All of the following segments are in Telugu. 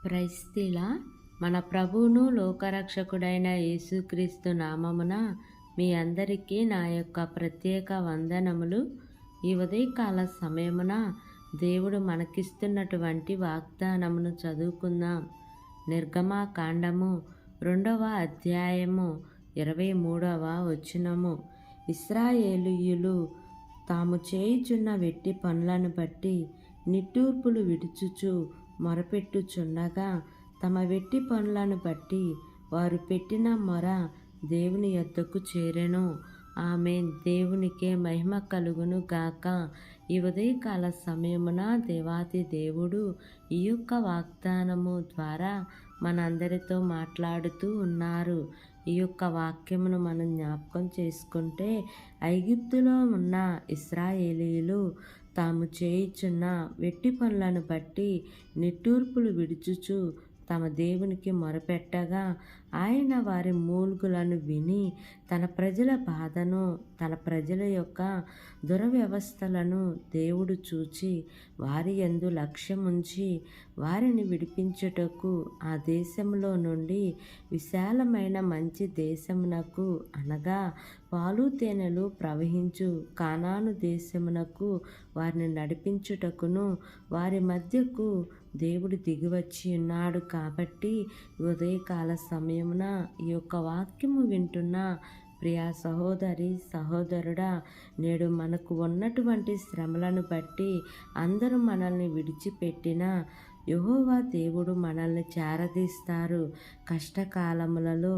క్రైస్తీల మన ప్రభువును లోకరక్షకుడైన యేసుక్రీస్తు నామమున మీ అందరికీ నా యొక్క ప్రత్యేక వందనములు. ఈ ఉదయకాల సమయమున దేవుడు మనకిస్తున్నటువంటి వాగ్దానమును చదువుకుందాం. నిర్గమాకాండము 2వ అధ్యాయము 23వ వచనము. ఇశ్రాయేలీయులు తాము చేయుచున్న వెట్టి పనులను బట్టి నిట్టూర్పులు విడుచుచు మొరపెట్టుచుండగా తమ వెట్టి పనులను బట్టి వారు పెట్టిన మొర దేవుని యొద్దకు చేరెను. ఆమేన్. దేవునికే మహిమ కలుగును గాక. ఈ ఉదయకాల సమయమున దేవాతి దేవుడు ఈ యొక్క వాగ్దానము ద్వారా మనందరితో మాట్లాడుతూ ఉన్నారు. ఈ యొక్క వాక్యమును మనం జ్ఞాపకం చేసుకుంటే, ఐగుప్తులో ఉన్న ఇశ్రాయేలీయులు తాము చేయుచున్న వెట్టి పనులను బట్టి నిట్టూర్పులు విడుచుచు తమ దేవునికి మొరపెట్టగా ఆయన వారి మూల్గులను విని తన ప్రజల బాధను, తన ప్రజల యొక్క దురవ్యవస్థలను దేవుడు చూచి వారి యందు లక్ష్యముంచి వారిని విడిపించుటకు ఆ దేశంలో నుండి విశాలమైన మంచి దేశమునకు, అనగా పాలు తేనెలు ప్రవహించు కానాను దేశమునకు వారిని నడిపించుటకును వారి మధ్యకు దేవుడు దిగివచ్చి ఉన్నాడు. కాబట్టి ఉదయకాల సమయమున ఈ యొక్క వాక్యము వింటున్న ప్రియా సహోదరి సహోదరుడా, నేడు మనకు ఉన్నటువంటి శ్రమలను బట్టి అందరూ మనల్ని విడిచిపెట్టిన యెహోవా దేవుడు మనల్ని చేరదీస్తారు. కష్టకాలములలో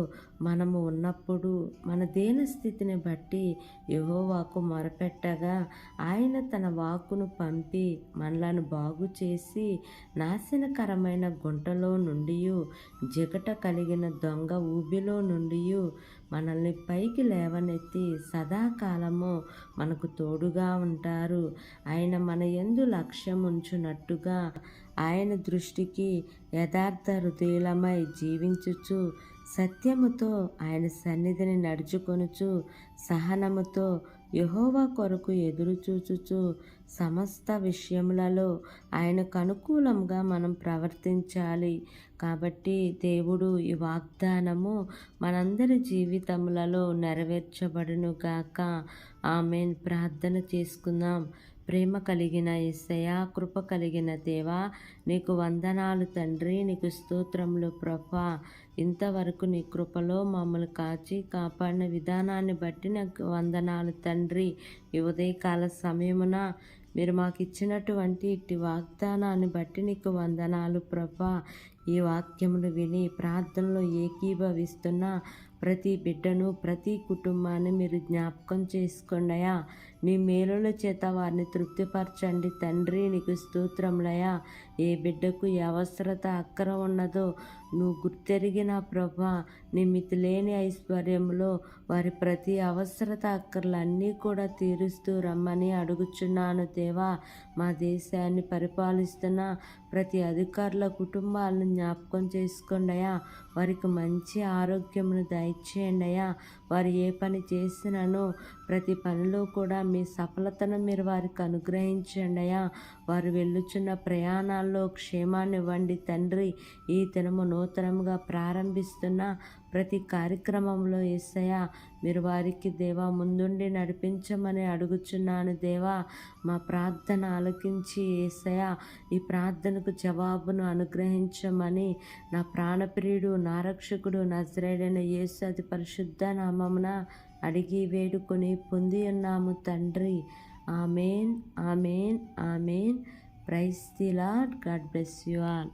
మనము ఉన్నప్పుడు మన దీన స్థితిని బట్టి యెహోవాకు మొరపెట్టగా ఆయన తన వాక్కును పంపి మనలను బాగు చేసి నాశనకరమైన గుంటలో నుండి, జిగట కలిగిన దొంగ ఊబిలో నుండి మనల్ని పైకి లేవనెత్తి సదాకాలము మనకు తోడుగా ఉంటారు. ఆయన మన యందు లక్ష్యం ఉంచునట్టుగా ఆయన దృష్టికి యథార్థ హృదయులమై జీవించుచు సత్యముతో ఆయన సన్నిధిని నడుచుకొనుచు సహనముతో యెహోవా కొరకు ఎదురుచూచుచు సమస్త విషయములలో ఆయనకు అనుకూలంగా మనం ప్రవర్తించాలి. కాబట్టి దేవుడు ఈ వాగ్దానము మనందరి జీవితములలో నెరవేర్చబడును గాక. ఆమేన్. ప్రార్థన చేసుకుందాం. ప్రేమ కలిగిన యేసయ్యా, కృప కలిగిన దేవా, నీకు వందనాలు తండ్రి, నీకు స్తోత్రములు ప్రభా. ఇంతవరకు నీ కృపలో మమ్మల్ని కాచి కాపాడిన విధానాన్ని బట్టి నాకు వందనాలు తండ్రి. ఈ ఉదయకాల సమయమున మీరు మాకు ఇచ్చినటువంటి ఇట్టి వాగ్దానాన్ని బట్టి నీకు వందనాలు ప్రభా. ఈ వాక్యమును విని ప్రార్థనలో ఏకీభవిస్తున్న ప్రతి బిడ్డను, ప్రతి కుటుంబాన్ని మీరు జ్ఞాపకం చేసుకోండియా. నీ మేలుల చేత వారిని తృప్తిపరచండి తండ్రి. నీకు స్తోత్రములయా. ఏ బిడ్డకు ఏ అవసరత అక్కర ఉన్నదో నువ్వు గుర్తెరిగిన ప్రభా, నీ మితిలేని ఐశ్వర్యంలో వారి ప్రతి అవసరత అక్కర్లన్నీ కూడా తీరుస్తూ రమ్మని అడుగుచున్నాను దేవా. మా దేశాన్ని పరిపాలిస్తున్న ప్రతి అధికారుల కుటుంబాలను జ్ఞాపకం చేసుకోండియా. వారికి మంచి ఆరోగ్యమును దయచేయండి అయ్యా. వారు ఏ పని చేసినానో ప్రతి పనిలో కూడా మీ సఫలతను మీరు వారికి అనుగ్రహించండి అయ్యా. వారు వెళ్ళుచున్న ప్రయాణాల్లో క్షేమాన్ని ఇవ్వండి తండ్రి. ఈ దినము నూతనంగా ప్రారంభిస్తున్న ప్రతి కార్యక్రమంలో యేసయ్యా, మీరు వారికి దేవా ముందుండి నడిపించమని అడుగుచున్నాను దేవా. మా ప్రార్థన ఆలకించి యేసయ్యా, ఈ ప్రార్థనకు జవాబును అనుగ్రహించమని నా ప్రాణప్రియుడు, నా రక్షకుడు, నజరేయుడైన యేసు అతి పరిశుద్ధ నామమున అడిగి వేడుకొని పొంది ఉన్నాము తండ్రి. ఆమేన్, ఆమేన్, ఆమేన్. Praise the Lord. God bless you all.